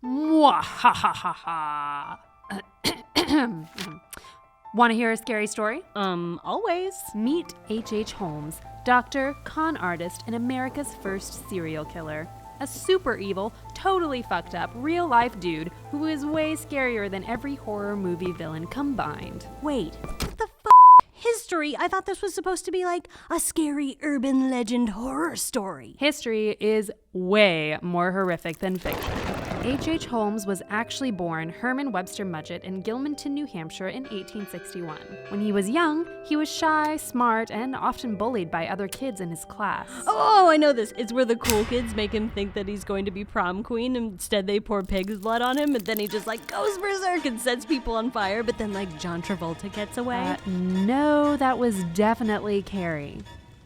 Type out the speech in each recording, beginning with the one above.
Mwahahaha. Want to hear a scary story? Always. Meet H.H. Holmes, doctor, con artist, and America's first serial killer. A super evil, totally fucked up, real-life dude who is way scarier than every horror movie villain combined. Wait, what the history? I thought this was supposed to be like a scary urban legend horror story. History is way more horrific than fiction. H.H. Holmes was actually born Herman Webster Mudgett in Gilmanton, New Hampshire in 1861. When he was young, he was shy, smart, and often bullied by other kids in his class. Oh, I know this. It's where the cool kids make him think that he's going to be prom queen. Instead, they pour pig's blood on him, and then he just goes berserk and sets people on fire. But then John Travolta gets away. No, that was definitely Carrie.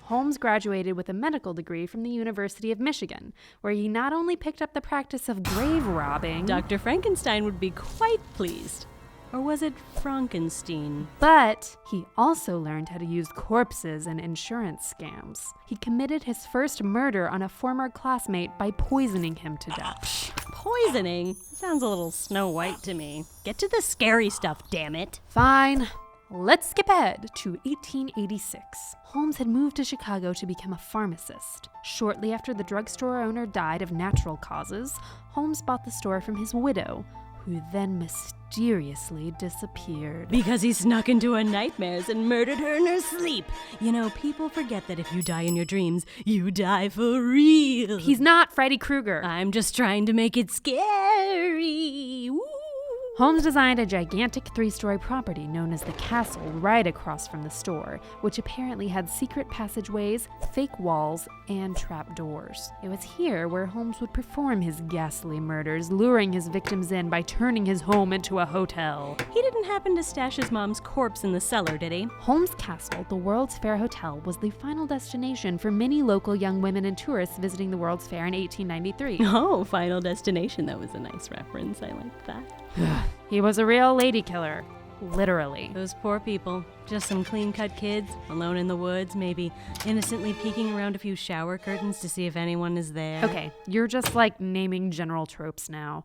Holmes graduated with a medical degree from the University of Michigan, where he not only picked up the practice of grave robbing, Dr. Frankenstein would be quite pleased. Or was it Frankenstein? But he also learned how to use corpses in insurance scams. He committed his first murder on a former classmate by poisoning him to death. Poisoning? Sounds a little Snow White to me. Get to the scary stuff, damn it. Fine. Let's skip ahead to 1886. Holmes had moved to Chicago to become a pharmacist. Shortly after the drugstore owner died of natural causes, Holmes bought the store from his widow, who then mysteriously disappeared. Because he snuck into her nightmares and murdered her in her sleep. You know, people forget that if you die in your dreams, you die for real. He's not Freddy Krueger. I'm just trying to make it scary. Woo. Holmes designed a gigantic 3-story property known as the Castle right across from the store, which apparently had secret passageways, fake walls, and trapdoors. It was here where Holmes would perform his ghastly murders, luring his victims in by turning his home into a hotel. He didn't happen to stash his mom's corpse in the cellar, did he? Holmes Castle, the World's Fair Hotel, was the final destination for many local young women and tourists visiting the World's Fair in 1893. Oh, Final Destination. That was a nice reference. I liked that. He was a real lady killer. Literally. Those poor people. Just some clean-cut kids, alone in the woods, maybe innocently peeking around a few shower curtains to see if anyone is there. Okay, you're just naming general tropes now.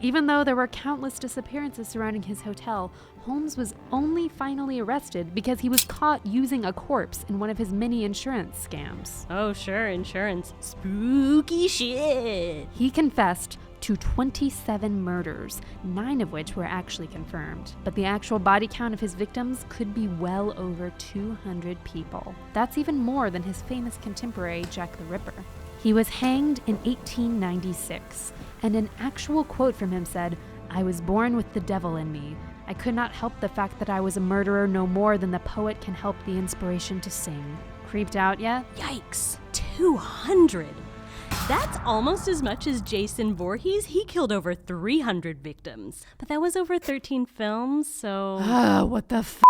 Even though there were countless disappearances surrounding his hotel, Holmes was only finally arrested because he was caught using a corpse in one of his many insurance scams. Oh, sure, insurance. Spooky shit. He confessed to 27 murders, 9 of which were actually confirmed. But the actual body count of his victims could be well over 200 people. That's even more than his famous contemporary Jack the Ripper. He was hanged in 1896, and an actual quote from him said, "I was born with the devil in me. I could not help the fact that I was a murderer no more than the poet can help the inspiration to sing." Creeped out yet? Yikes, 200. That's almost as much as Jason Voorhees. He killed over 300 victims. But that was over 13 films, so... What the f***?